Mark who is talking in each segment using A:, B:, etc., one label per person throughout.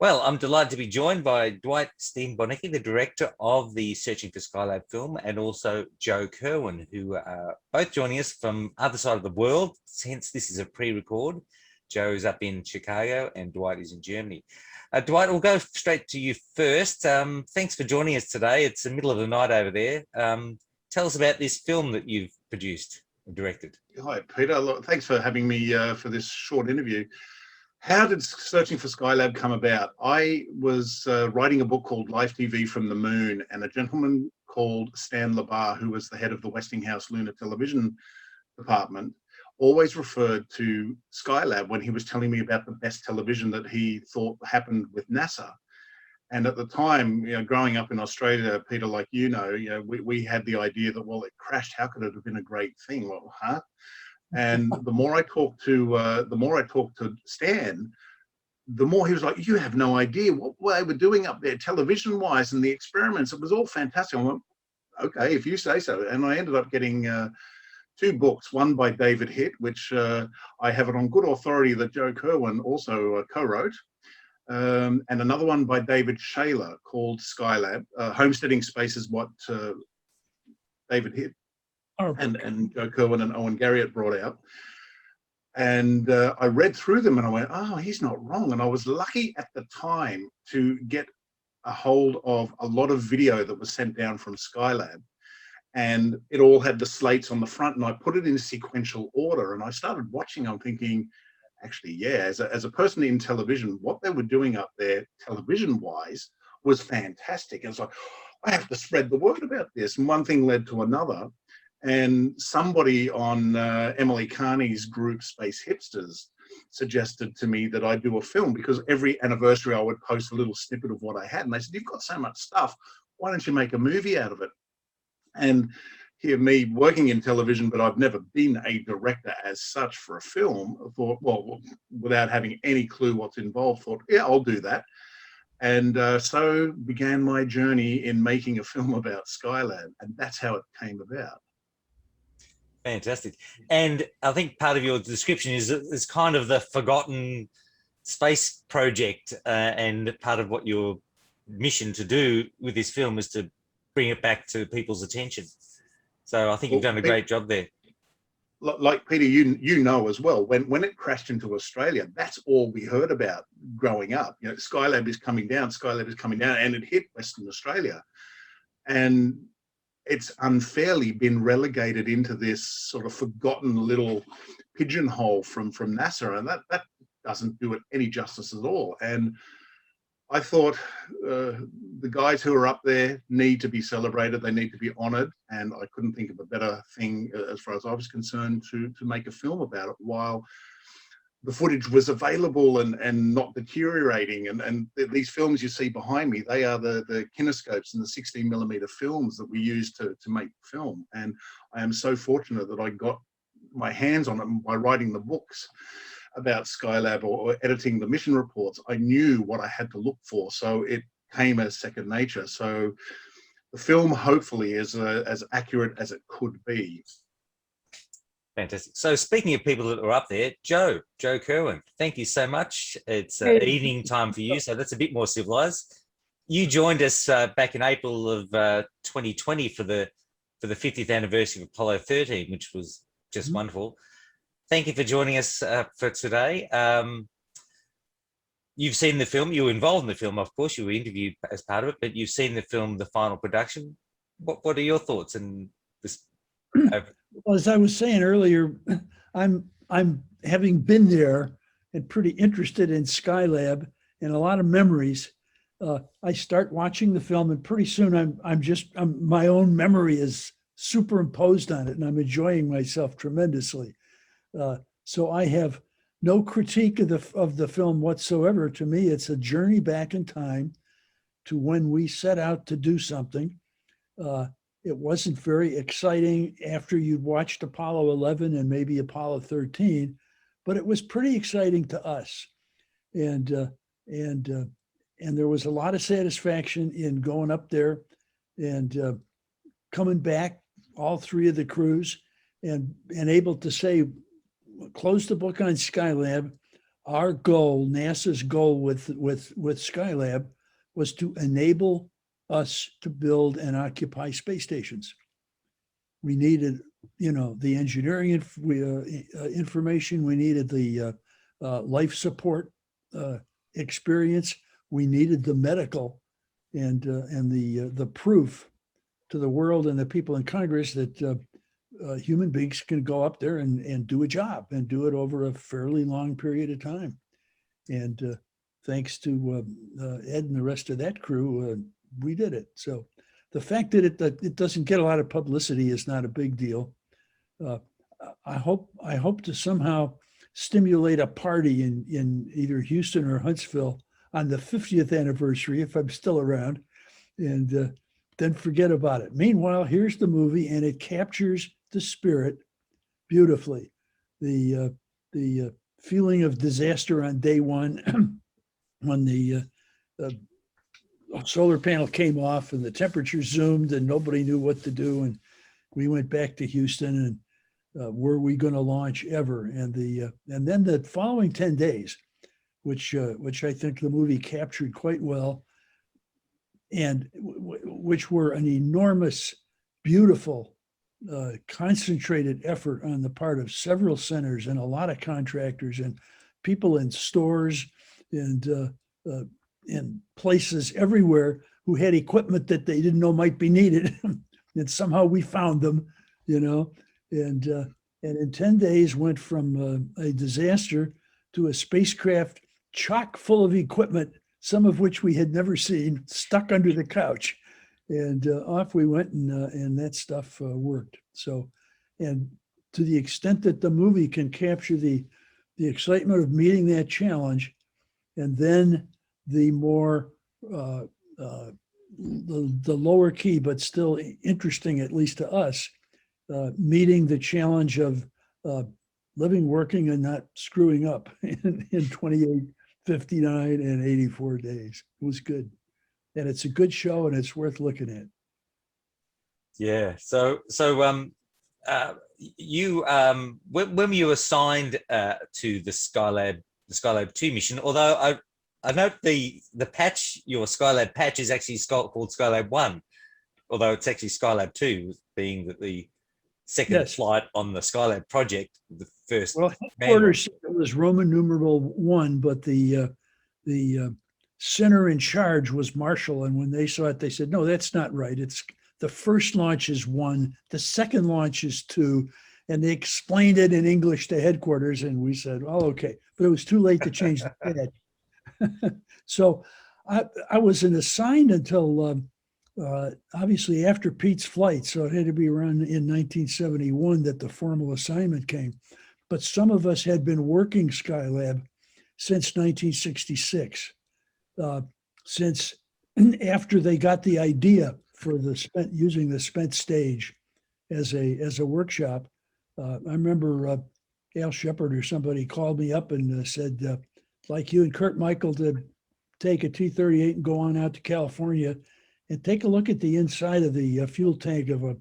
A: Well, I'm delighted to be joined by Dwight Steven-Boniecki, the director of the Searching for Skylab film, and also Joe Kerwin, who are both joining us from other side of the world. Hence, this is a pre-record. Joe is up in Chicago and Dwight is in Germany. Dwight, we'll go straight to you first. Thanks for joining us today. It's the middle of the night over there. Tell us about this film that you've produced and directed.
B: Hi, Peter. Look, thanks for having me for this short interview. How did Searching for Skylab come about? I was writing a book called Live TV from the Moon, and a gentleman called Stan Labar, who was the head of the Westinghouse Lunar Television Department, always referred to Skylab when he was telling me about the best television that he thought happened with NASA. And at the time, growing up in Australia, Peter, like we had the idea that, well, it crashed. How could it have been a great thing? Well, huh? And the more I talked to Stan, the more he was like, "You have no idea what they were doing up there, television-wise, and the experiments. It was all fantastic." I went, "Okay, if you say so." And I ended up getting two books. One by David Hitt, which I have it on good authority that Joe Kerwin also co-wrote, and another one by David Shaler called Skylab. Homesteading Space is what David Hitt and Joe Kerwin and Owen Garriott brought out. And I read through them and I went, oh, he's not wrong. And I was lucky at the time to get a hold of a lot of video that was sent down from Skylab. And it all had the slates on the front, and I put it in sequential order. And I started watching, I'm thinking, actually, yeah, as a person in television, what they were doing up there television-wise was fantastic. And so I have to spread the word about this. And one thing led to another. And somebody on Emily Carney's group Space Hipsters suggested to me that I do a film, because every anniversary I would post a little snippet of what I had. And they said, "You've got so much stuff, why don't you make a movie out of it?" And here, me working in television, but I've never been a director as such for a film, I thought, well, without having any clue what's involved, thought, yeah, I'll do that. And so began my journey in making a film about Skylab. And that's how it came about.
A: Fantastic. And I think part of your description is kind of the forgotten space project, and part of what your mission to do with this film is to bring it back to people's attention. So I think you've done a great job there.
B: Like Peter, you know as well, when it crashed into Australia, that's all we heard about growing up. Skylab is coming down, and it hit Western Australia. And it's unfairly been relegated into this sort of forgotten little pigeonhole from NASA, and that doesn't do it any justice at all. And I thought the guys who are up there need to be celebrated, they need to be honored, and I couldn't think of a better thing, as far as I was concerned, to make a film about it while the footage was available and not deteriorating. And these films you see behind me, they are the kinescopes and the 16mm films that we use to make film. And I am so fortunate that I got my hands on them by writing the books about Skylab or editing the mission reports. I knew what I had to look for, so it came as second nature. So the film hopefully is as accurate as it could be.
A: Fantastic. So speaking of people that are up there, Joe Kerwin, thank you so much. It's evening time for you, so that's a bit more civilized. You joined us back in April of 2020 for the 50th anniversary of Apollo 13, which was just wonderful. Thank you for joining us for today. You've seen the film. You were involved in the film, of course. You were interviewed as part of it, but you've seen the film, the final production. What are your thoughts? And this,
C: well, as I was saying earlier, I'm having been there and pretty interested in Skylab and a lot of memories. I start watching the film, and pretty soon my own memory is superimposed on it, and I'm enjoying myself tremendously. So I have no critique of the film whatsoever. To me, it's a journey back in time to when we set out to do something. It wasn't very exciting after you'd watched Apollo 11 and maybe Apollo 13, but it was pretty exciting to us. And there was a lot of satisfaction in going up there and coming back, all three of the crews, and able to say, close the book on Skylab. our goal, NASA's goal with Skylab, was to enable us to build and occupy space stations. We needed, the engineering information. We needed the life support experience. We needed the medical and the proof to the world and the people in Congress that human beings can go up there and do a job and do it over a fairly long period of time. And thanks to Ed and the rest of that crew, we did it. So the fact that it doesn't get a lot of publicity is not a big deal. I hope to somehow stimulate a party in either Houston or Huntsville on the 50th anniversary, if I'm still around, and then forget about it. Meanwhile, here's the movie, and it captures the spirit beautifully. The feeling of disaster on day one when the solar panel came off and the temperature zoomed and nobody knew what to do. And we went back to Houston and were we going to launch ever? And then the following 10 days, which I think the movie captured quite well, and which were an enormous, beautiful, concentrated effort on the part of several centers and a lot of contractors and people in stores and in places everywhere who had equipment that they didn't know might be needed. And somehow we found them, and in 10 days went from a disaster to a spacecraft chock full of equipment, some of which we had never seen, stuck under the couch. And off we went, and that stuff worked. So, and to the extent that the movie can capture the excitement of meeting that challenge, and then the more the lower key, but still interesting, at least to us, meeting the challenge of living, working, and not screwing up in 28, 59, and 84 days. It was good. And it's a good show, and it's worth looking at.
A: Yeah. So you when were you assigned to the Skylab 2 mission? Although I note the patch, your Skylab patch, is actually called Skylab 1, although it's actually Skylab 2, being the second flight on the Skylab project. The first. Well,
C: headquarters was Roman numeral 1, but the center in charge was Marshall, and when they saw it, they said, "No, that's not right. It's the first launch is 1, the second launch is 2," and they explained it in English to headquarters, and we said, "Oh, okay," but it was too late to change the patch. So I wasn't assigned until obviously after Pete's flight, so it had to be around in 1971 that the formal assignment came. But some of us had been working Skylab since 1966. Since after they got the idea for using the spent stage as a workshop, I remember Al Shepard or somebody called me up and said, like you and Kurt Michael, to take a T-38 and go on out to California and take a look at the inside of the fuel tank of a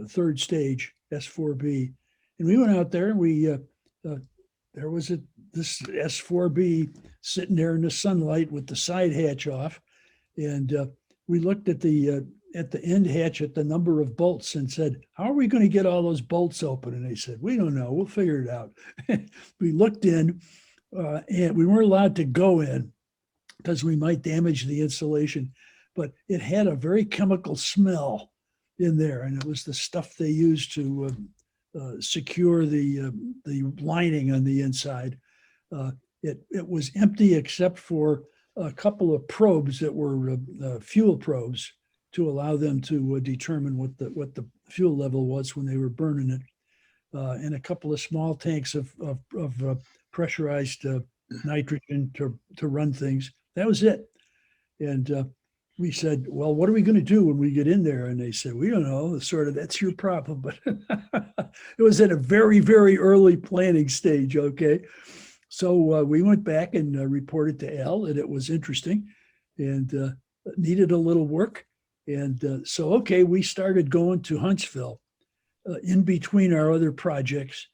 C: third stage S4B. And we went out there and we there was this S4B sitting there in the sunlight with the side hatch off. And we looked at the end hatch at the number of bolts and said, "How are we going to get all those bolts open?" And they said, "We don't know. We'll figure it out." We looked in and we weren't allowed to go in because we might damage the insulation, but it had a very chemical smell in there. And it was the stuff they used to secure the lining on the inside. It was empty except for a couple of probes that were fuel probes to allow them to determine what the fuel level was when they were burning it, and a couple of small tanks of pressurized nitrogen to run things. That was it. And we said, "Well, what are we going to do when we get in there?" And they said, "We don't know." Sort of, "That's your problem." But it was at a very, very early planning stage. Okay. So we went back and reported to Al, and it was interesting and needed a little work. And so we started going to Huntsville in between our other projects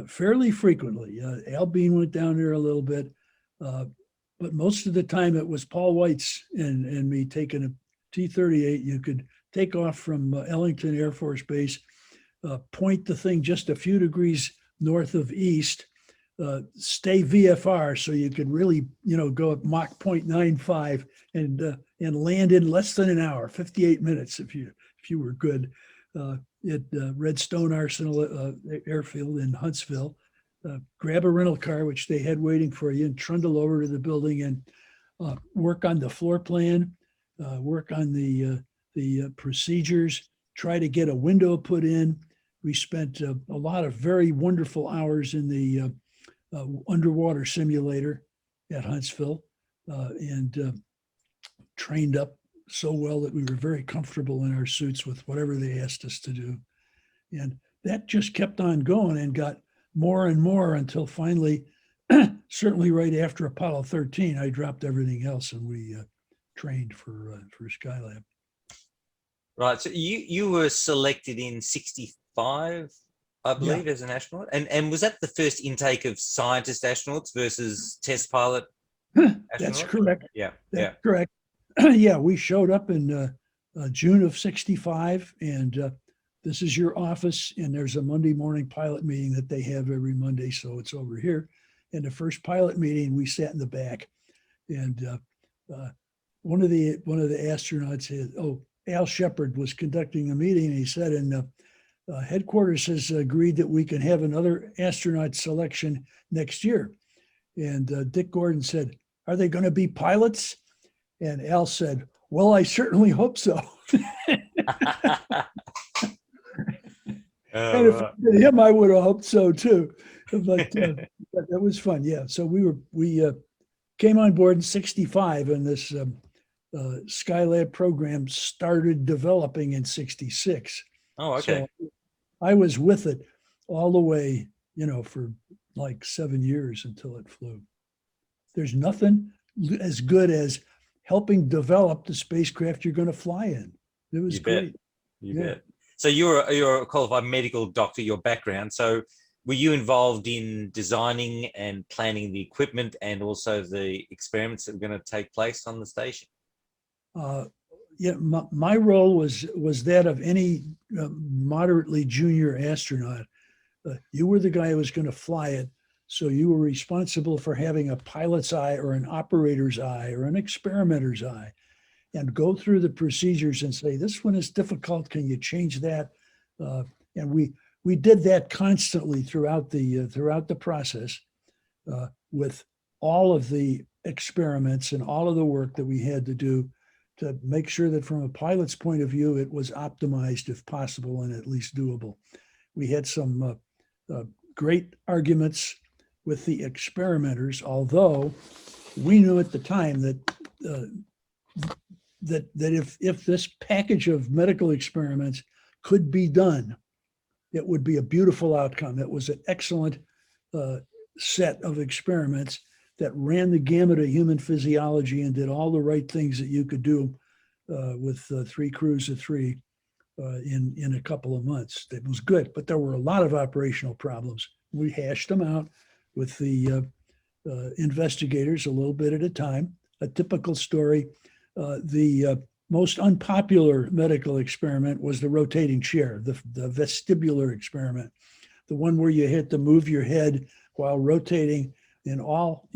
C: fairly frequently. Al Bean went down there a little bit, but most of the time it was Paul Weitz and me taking a T-38. You could take off from Ellington Air Force Base, point the thing just a few degrees north of east, stay VFR, so you could really, go at Mach 0.95 and land in less than an hour, 58 minutes if you were good. At Redstone Arsenal Airfield in Huntsville, grab a rental car, which they had waiting for you, and trundle over to the building and work on the floor plan, work on the procedures, try to get a window put in. We spent a lot of very wonderful hours in the underwater simulator at Huntsville and trained up so well that we were very comfortable in our suits with whatever they asked us to do. And that just kept on going and got more and more until finally, certainly right after Apollo 13, I dropped everything else and we trained for Skylab.
A: Right. So you were selected in 65, I believe,
C: Yeah.
A: as an astronaut. And was that the first intake of scientist astronauts versus test pilot astronauts?
C: That's correct.
A: Yeah.
C: That's correct. Yeah, we showed up in June of 65, and this is your office, and there's a Monday morning pilot meeting that they have every Monday, so it's over here. And the first pilot meeting, we sat in the back, and one of the astronauts said, Al Shepard was conducting the meeting, and he said, and headquarters has agreed that we can have another astronaut selection next year. And Dick Gordon said, are they going to be pilots? And Al said, well, I certainly hope so. And if I did him, I would have hoped so too. But that was fun. Yeah. So we came on board in 65, and this Skylab program started developing in 66.
A: Oh, okay.
C: So I was with it all the way, for like 7 years until it flew. There's nothing as good as helping develop the spacecraft you're going to fly in. It was great.
A: You bet. So you're a qualified medical doctor, your background. So were you involved in designing and planning the equipment and also the experiments that were going to take place on the station?
C: Yeah, my role was that of any moderately junior astronaut. You were the guy who was going to fly it. So you were responsible for having a pilot's eye or an operator's eye or an experimenter's eye and go through the procedures and say, this one is difficult. Can you change that? And we did that constantly throughout the process with all of the experiments and all of the work that we had to do to make sure that from a pilot's point of view, it was optimized if possible and at least doable. We had some great arguments with the experimenters, although we knew at the time that if this package of medical experiments could be done, it would be a beautiful outcome. It was an excellent set of experiments that ran the gamut of human physiology and did all the right things that you could do with 3 crews of 3 in a couple of months. It was good, but there were a lot of operational problems. We hashed them out with the investigators a little bit at a time. A typical story, the most unpopular medical experiment was the rotating chair, the vestibular experiment, the one where you had to move your head while rotating in all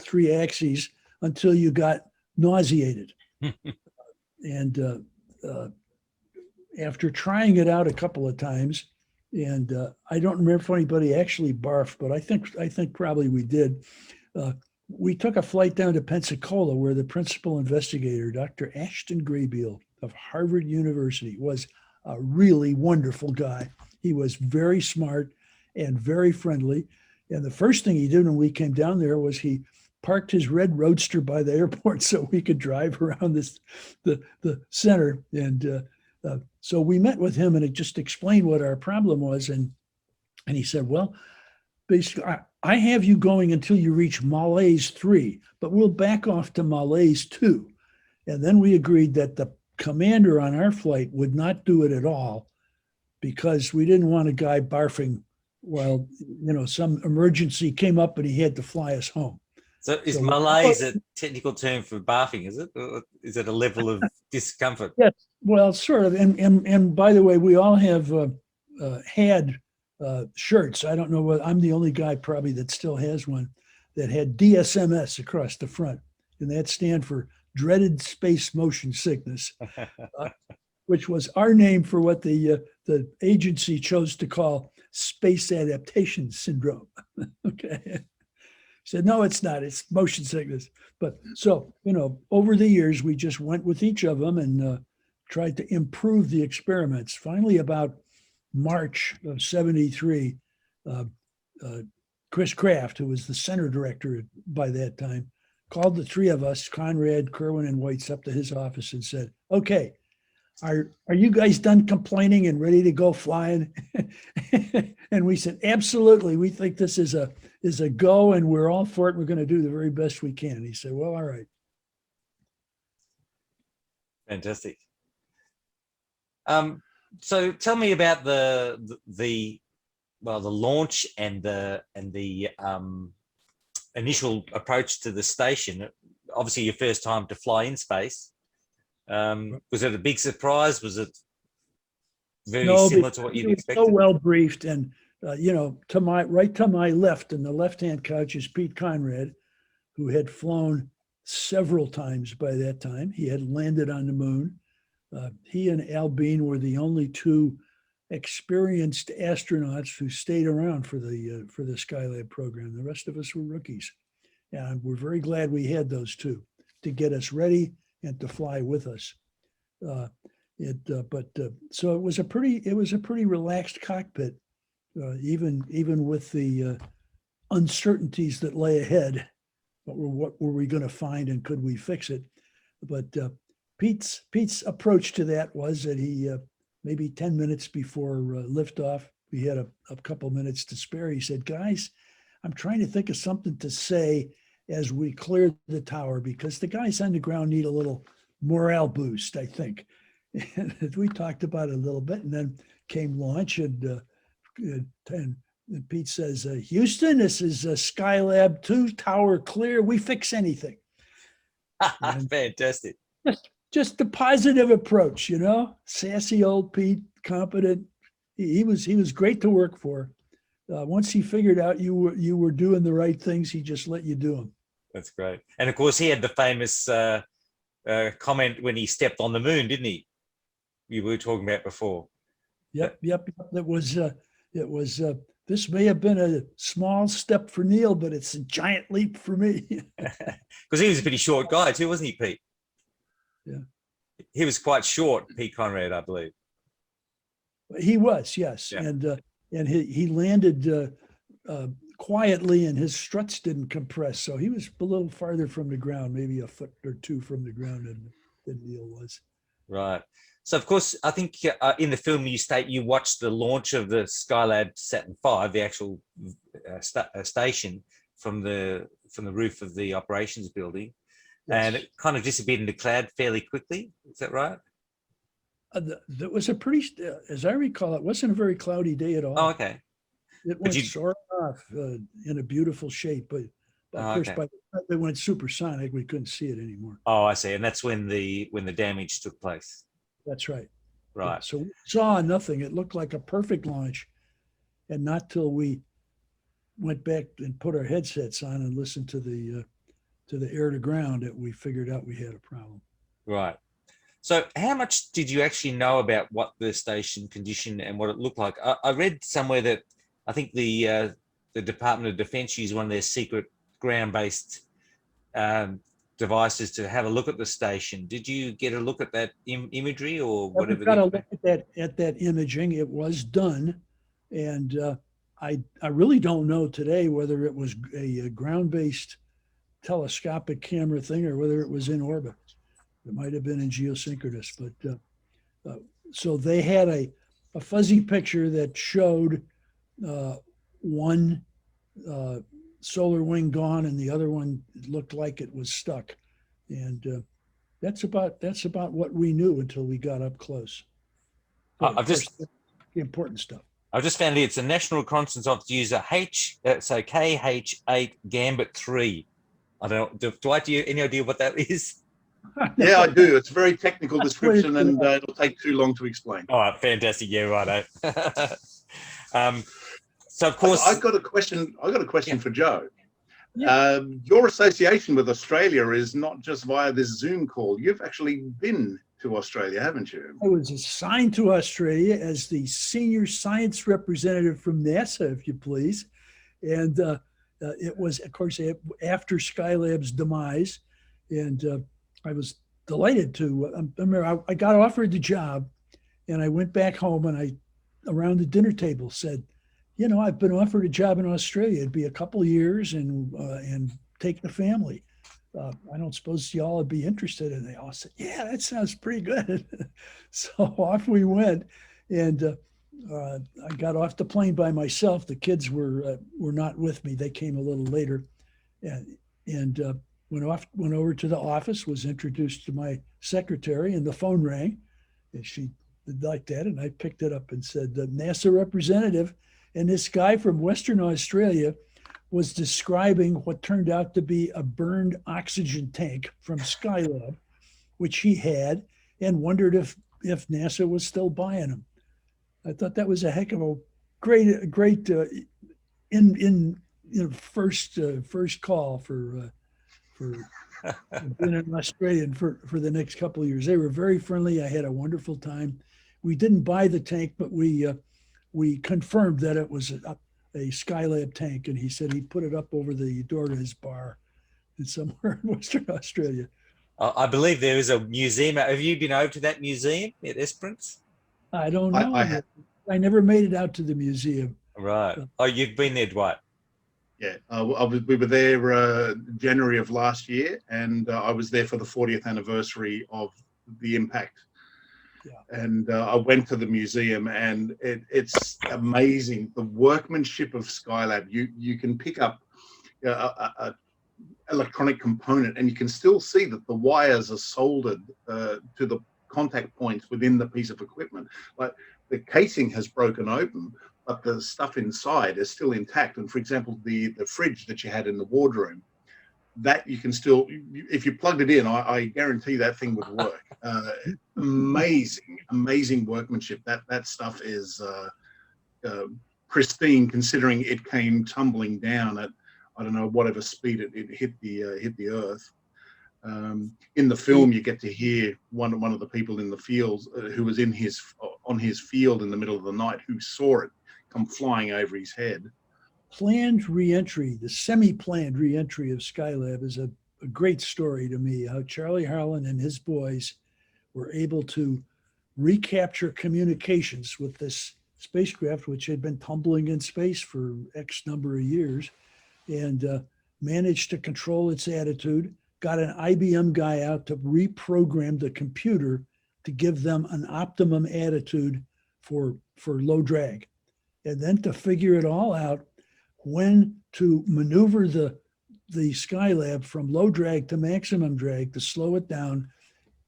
C: 3 axes until you got nauseated. And after trying it out a couple of times, and I don't remember if anybody actually barfed, but I think probably we did. We took a flight down to Pensacola, where the principal investigator, Dr. Ashton Graybeal of Harvard University, was a really wonderful guy. He was very smart and very friendly. And the first thing he did when we came down there was he parked his red Roadster by the airport so we could drive around the center. And so we met with him, and it just explained what our problem was. And he said, well, basically, I have you going until you reach Malaise 3, but we'll back off to Malaise 2. And then we agreed that the commander on our flight would not do it at all because we didn't want a guy barfing while some emergency came up and he had to fly us home.
A: So is
C: So-
A: malaise a technical term for barfing, is it? Or is it a level of discomfort?
C: Yes, well, sort of. And by the way, we all have had shirts. I don't know whether I'm the only guy probably that still has one that had DSMS across the front, and that stand for dreaded space motion sickness, which was our name for what the agency chose to call space adaptation syndrome. Okay. Said, no, it's not. It's motion sickness. But so, over the years, we just went with each of them and tried to improve the experiments. Finally, about March of 73, Chris Kraft, who was the center director by that time, called the three of us, Conrad, Kerwin, and Weitz, up to his office and said, okay, are you guys done complaining and ready to go flying? And we said, absolutely. We think this is a go and we're all for it. We're going to do the very best we can. He said, well, all right.
A: Fantastic. So tell me about the launch and the initial approach to the station. Obviously, your first time to fly in space. Was it a big surprise? Was it very similar to what you'd expected?
C: So well briefed, and to my left, in the left-hand couch, is Pete Conrad, who had flown several times by that time. He had landed on the moon. He and Al Bean were the only two experienced astronauts who stayed around for the Skylab program. The rest of us were rookies, and we're very glad we had those two to get us ready and to fly with us. So it was a pretty relaxed cockpit, even with the uncertainties that lay ahead. What were we going to find, and could we fix it? But Pete's approach to that was that he maybe 10 minutes before liftoff, we had a couple minutes to spare. He said, "Guys, I'm trying to think of something to say as we clear the tower, because the guys on the ground need a little morale boost, I think." And we talked about it a little bit, and then came launch, and Pete says, "Houston, this is Skylab 2, tower clear. We fix anything."
A: Fantastic.
C: Just the positive approach, sassy old Pete, competent. He was great to work for. Once he figured out you were doing the right things, he just let you do them. That's
A: great. And of course, he had the famous comment when he stepped on the moon, didn't he? You were talking about before.
C: Yep. It was. This may have been a small step for Neil, but it's a giant leap for me.
A: Because he was a pretty short guy too, wasn't he, Pete?
C: Yeah.
A: He was quite short, Pete Conrad, I believe.
C: He was, yes. Yeah. And he landed quietly, and his struts didn't compress. So he was a little farther from the ground, maybe a foot or two from the ground than Neil was.
A: Right. So, of course, I think in the film you state you watched the launch of the Skylab Saturn V, the actual station, from the roof of the operations building. Yes. And it kind of disappeared in the cloud fairly quickly. Is that right?
C: That was a pretty, as I recall, it wasn't a very cloudy day at all.
A: Oh, okay.
C: It went soaring off in a beautiful shape, but of course, by the time they went supersonic, we couldn't see it anymore.
A: Oh, I see. And that's when the damage took place.
C: That's right.
A: Right.
C: Yeah, so we saw nothing. It looked like a perfect launch, and not till we went back and put our headsets on and listened to the air to ground that we figured out we had a problem.
A: Right. So how much did you actually know about what the station condition and what it looked like? I read somewhere that I think the Department of Defense used one of their secret ground-based devices to have a look at the station. Did you get a look at that imagery or whatever?
C: We got a look at that imaging. It was done, and I really don't know today whether it was a ground-based telescopic camera thing or whether it was in orbit. It might have been in geosynchronous, but so they had a fuzzy picture that showed one solar wing gone and the other one looked like it was stuck, and that's about what we knew until we got up close.
A: I've just
C: the important stuff.
A: I just found it's a National Reconnaissance Office user KH8 Gambit 3. I don't know. Dwight, do you any idea what that is?
B: Yeah, I do. It's a very technical description, and it'll take too long to explain.
A: All right, fantastic. Yeah, righto. So of course,
B: I got a question. For Joe.
C: Yeah.
B: Your association with Australia is not just via this Zoom call. You've actually been to Australia, haven't you?
C: I was assigned to Australia as the senior science representative from NASA, if you please. And it was, of course, after Skylab's demise. And I was delighted to, I remember I got offered the job, and I went back home, and I, around the dinner table, said, you know, I've been offered a job in Australia. It'd be a couple of years and take the family. I don't suppose y'all would be interested. And they all said, yeah, that sounds pretty good. So off we went. And I got off the plane by myself. The kids were not with me. They came a little later. And went over to the office, was introduced to my secretary, and the phone rang. And she liked that. And I picked it up and said, the NASA representative. And this guy from Western Australia was describing what turned out to be a burned oxygen tank from Skylab, which he had, and wondered if NASA was still buying them. I thought that was a heck of a great first call for being an Australian for the next couple of years. They were very friendly. I had a wonderful time. We didn't buy the tank, but we confirmed that it was a Skylab tank, and he said he put it up over the door to his bar in somewhere in Western Australia.
A: I believe there is a museum. Have you been over to that museum at Esperance?
C: I don't know. I never made it out to the museum.
A: Right. Oh, you've been there, Dwight.
B: Yeah, we were there January of last year, and I was there for the 40th anniversary of the impact. Yeah. And I went to the museum, and it's amazing, the workmanship of Skylab. You can pick up a electronic component, and you can still see that the wires are soldered to the contact points within the piece of equipment. Like, the casing has broken open, but the stuff inside is still intact. And for example, the fridge that you had in the wardroom, that you can still, if you plugged it in, I guarantee that thing would work. Amazing workmanship. That stuff is pristine, considering it came tumbling down at, I don't know, whatever speed it hit the earth. In the film, you get to hear one of the people in the field who was on his field in the middle of the night, who saw it come flying over his head.
C: Planned reentry, the semi-planned reentry of Skylab is a great story to me. How Charlie Harlan and his boys were able to recapture communications with this spacecraft, which had been tumbling in space for X number of years, and managed to control its attitude. Got an IBM guy out to reprogram the computer to give them an optimum attitude for low drag, and then to figure it all out, when to maneuver the Skylab from low drag to maximum drag to slow it down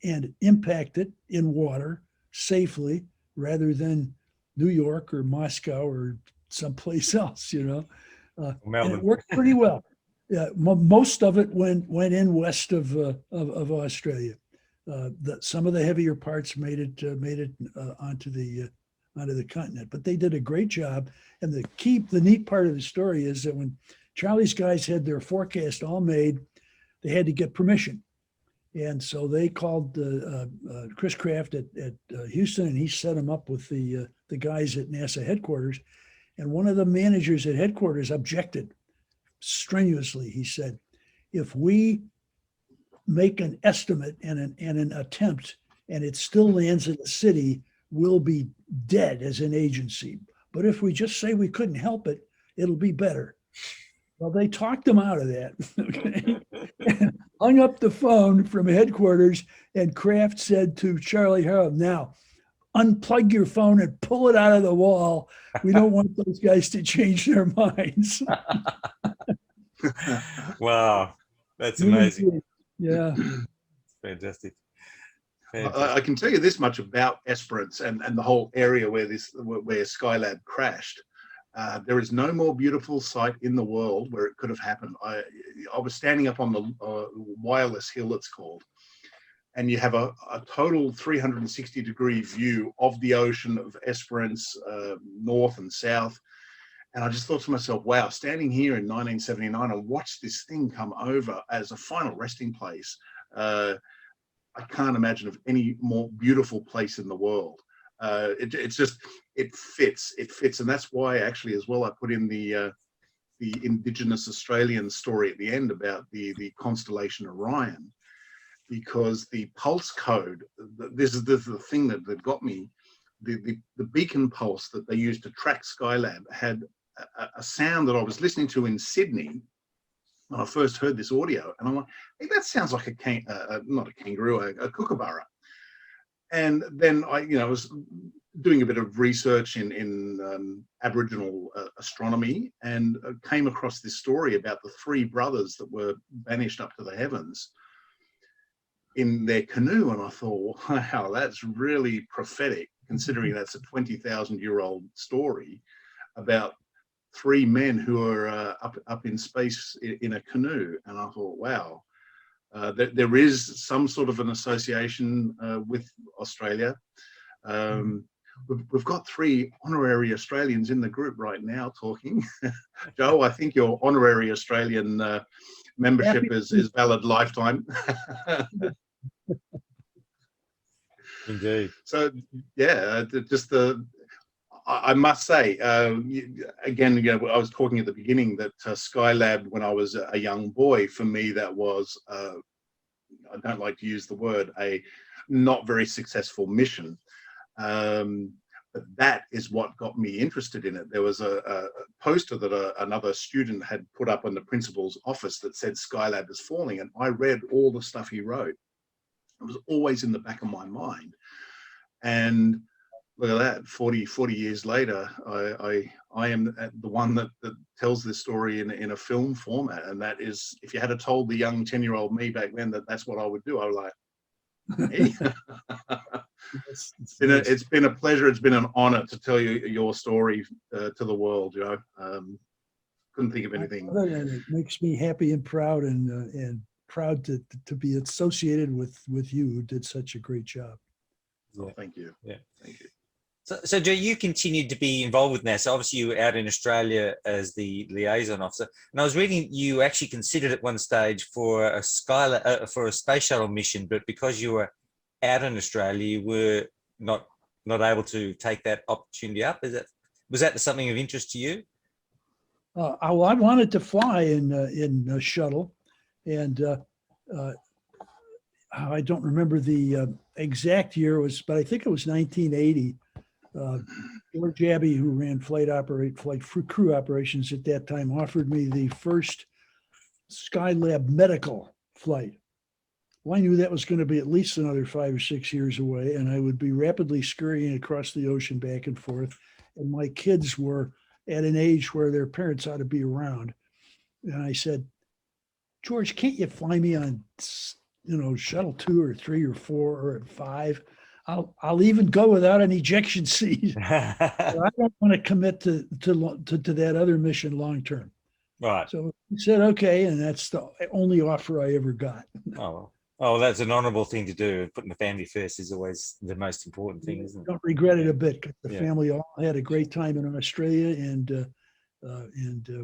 C: and impact it in water safely, rather than New York or Moscow or someplace else, you know. And it worked pretty well. Yeah, most of it went in west of Australia. Some of the heavier parts made it onto the continent, but they did a great job. And the neat part of the story is that when Charlie's guys had their forecast all made, they had to get permission. And so they called Chris Kraft at Houston, and he set them up with the guys at NASA headquarters. And one of the managers at headquarters objected strenuously. He said, if we make an estimate and an attempt, and it still lands in the city, we'll be dead as an agency. But if we just say we couldn't help it, it'll be better. Well, they talked him out of that. Okay? And hung up the phone from headquarters, and Kraft said to Charlie Harlan, now unplug your phone and pull it out of the wall. We don't want those guys to change their minds.
A: Wow, that's amazing.
C: Yeah.
A: Fantastic.
B: I can tell you this much about Esperance and the whole area where Skylab crashed. There is no more beautiful site in the world where it could have happened. I was standing up on the wireless hill, it's called, and you have a total 360-degree view of the ocean, of Esperance, north and south. And I just thought to myself, wow, standing here in 1979 and watch this thing come over as a final resting place, I can't imagine of any more beautiful place in the world. It's just, it fits. And that's why actually as well, I put in the Indigenous Australian story at the end about the constellation Orion, because the pulse code, this is the thing that got me, the beacon pulse that they used to track Skylab had a sound that I was listening to in Sydney when I first heard this audio, and I'm like, hey, that sounds like not a kangaroo, a kookaburra. And then I was doing a bit of research in Aboriginal astronomy, and came across this story about the three brothers that were banished up to the heavens in their canoe. And I thought, wow, that's really prophetic, considering that's a 20,000-year-old story about three men who are up in space in a canoe. And I thought, wow, there is some sort of an association with Australia. We've got three honorary Australians in the group right now talking. Joe, I think your honorary Australian membership is valid lifetime.
A: Indeed.
B: So yeah, just I must say, again, I was talking at the beginning that Skylab, when I was a young boy, for me, that was, I don't like to use the word, a not very successful mission. But that is what got me interested in it. There was a poster that another student had put up in the principal's office that said Skylab is falling, and I read all the stuff he wrote. It was always in the back of my mind. And look at that, 40 years later, I am the one that tells this story in a film format. And that is, if you had told the young 10-year-old me back then that that's what I would do, I was like, hey. It's been a pleasure. It's been an honor to tell you your story to the world, Joe. Couldn't think of anything.
C: It makes me happy and proud, and proud to be associated with you, who did such a great job.
B: Oh, thank you.
A: Yeah.
B: Thank you.
A: So Joe, you continued to be involved with NASA. Obviously, you were out in Australia as the liaison officer, and I was reading you actually considered at one stage for a Skylab, for a space shuttle mission, but because you were out in Australia, you were not able to take that opportunity up. Was that something of interest to you?
C: I wanted to fly in a shuttle, and I don't remember the exact year it was, but I think it was 1980. George Abbey, who ran flight crew operations at that time, offered me the first Skylab medical flight. Well, I knew that was going to be at least another 5 or 6 years away, and I would be rapidly scurrying across the ocean back and forth. And my kids were at an age where their parents ought to be around. And I said, George, can't you fly me on, shuttle 2 or 3 or 4 or 5? I'll even go without an ejection seat. I don't want to commit to that other mission long term.
A: Right.
C: So he said, okay, and that's the only offer I ever got.
A: Oh, that's an honourable thing to do. Putting the family first is always the most important thing, isn't it?
C: Don't regret it a bit, because the family all had a great time in Australia, and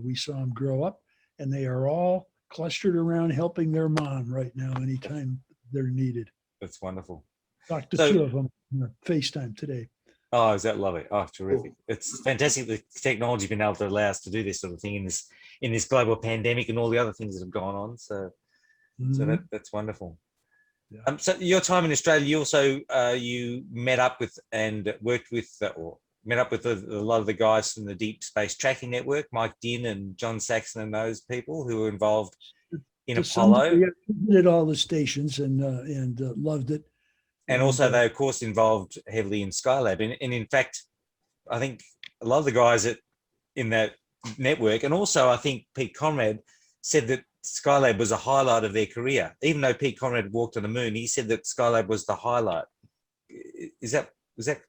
C: we saw them grow up, and they are all clustered around helping their mom right now anytime they're needed.
A: That's wonderful.
C: Talked to 2 of them on FaceTime today.
A: Oh, is that lovely? Oh, terrific.
B: Cool.
A: It's fantastic that technology's been able to allow us to do this sort of thing in this global pandemic and all the other things that have gone on. So that's wonderful.
C: Yeah.
A: So your time in Australia, you also you met up with and worked with or met up with a lot of the guys from the Deep Space Tracking Network, Mike Dinn and John Saxon and those people who were involved in Apollo.
C: We did all the stations and loved it.
A: And also they, of course, involved heavily in Skylab. And in fact, I think a lot of the guys in that network, and also I think Pete Conrad said that Skylab was a highlight of their career. Even though Pete Conrad walked on the moon, he said that Skylab was the highlight. Is that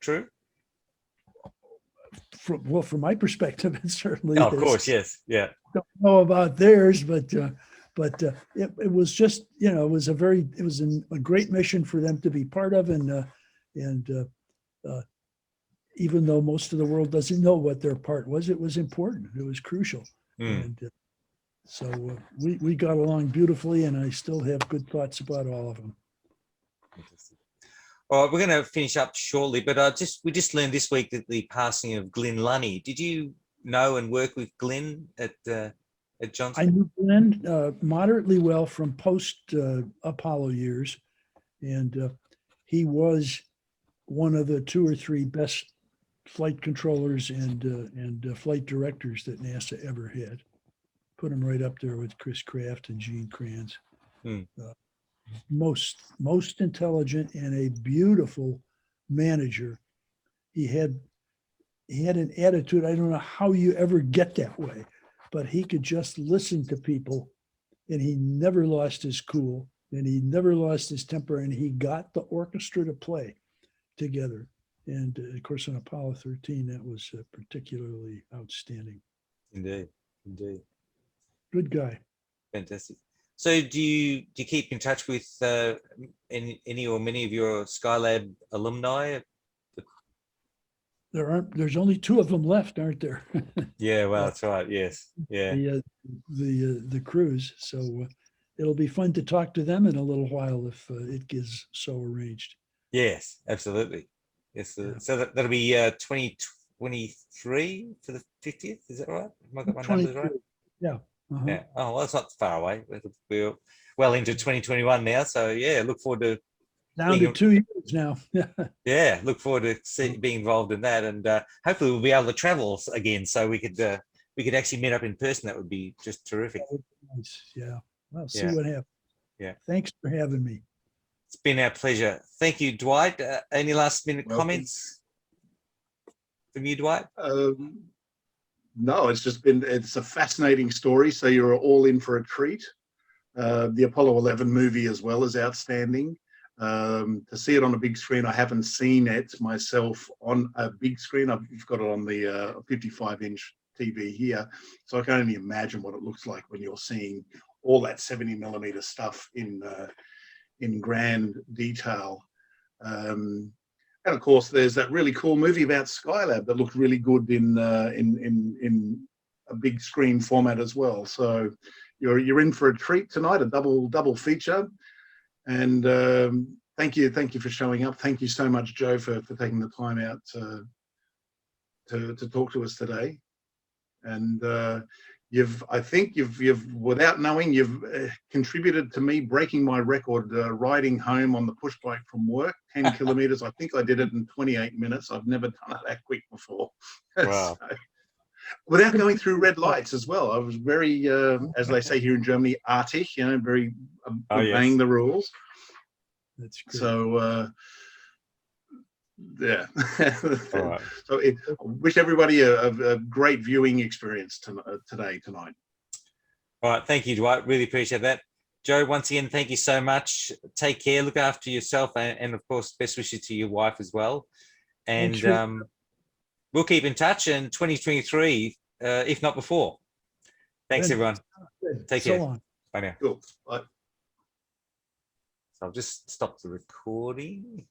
A: true?
C: From my perspective, it certainly
A: Oh, of
C: is.
A: course, yes, yeah.
C: Don't know about theirs, but it was just, it was a great mission for them to be part of, and even though most of the world doesn't know what their part was, it was important. It was crucial, and so we got along beautifully, and I still have good thoughts about all of them.
A: All right, we're going to finish up shortly, but we just learned this week that the passing of Glenn Lunny. Did you know and work with Glenn at Johnson?
C: I knew Glenn moderately well from post Apollo years, and he was one of the 2 or 3 best flight controllers and flight directors that NASA ever had. Put him right up there with Chris Kraft and Gene Kranz. Most intelligent and a beautiful manager. He had an attitude. I don't know how you ever get that way, but he could just listen to people, and he never lost his cool, and he never lost his temper, and he got the orchestra to play together. And of course, on Apollo 13, that was particularly outstanding.
A: Indeed.
C: Good guy.
A: Fantastic. So do you keep in touch with any or many of your Skylab alumni?
C: There's only 2 of them left, aren't there?
A: Yeah, well, that's right. Yes. Yeah.
C: The crews. So it'll be fun to talk to them in a little while if it gets so arranged.
A: Yes, absolutely. Yes.
C: Yeah.
A: So that'll be 2023 for the 50th. Is that right? Have I got my numbers right?
C: Yeah. Uh-huh.
A: Yeah. Oh, well, it's not far away. We're well into 2021 now. So yeah, look forward to
C: down to 2 years now.
A: Yeah, look forward to being involved in that, and hopefully we'll be able to travel again, so we could actually meet up in person. That would be just terrific.
C: Nice. Yeah. Well, see what happens.
A: Yeah.
C: Thanks for having me.
A: It's been our pleasure. Thank you, Dwight. Any last minute comments from you, Dwight?
B: No, it's a fascinating story. So you're all in for a treat. The Apollo 11 movie as well is outstanding. To see it on a big screen, I haven't seen it myself on a big screen. I've got it on the 55-inch TV here, so I can only imagine what it looks like when you're seeing all that 70mm stuff in grand detail. And of course, there's that really cool movie about Skylab that looked really good in a big screen format as well. So you're in for a treat tonight, a double feature. And thank you for showing up. Thank you so much, Joe, for taking the time out to talk to us today. And I think you've without knowing, you've contributed to me breaking my record riding home on the push bike from work, 10 kilometers. I think I did it in 28 minutes. I've never done it that quick before.
A: Wow.
B: So, without going through red lights as well. I was very, as they say here in Germany, artig, very obeying the rules.
C: That's great.
B: So, yeah.
A: All right.
B: So I wish everybody a great viewing experience tonight.
A: All right. Thank you, Dwight. Really appreciate that. Joe, once again, thank you so much. Take care. Look after yourself. And of course, best wishes to your wife as well. And we'll keep in touch in 2023, if not before. Thanks, everyone. Take care.
C: Long.
A: Bye now.
B: Cool. Bye.
A: So I'll just stop the recording.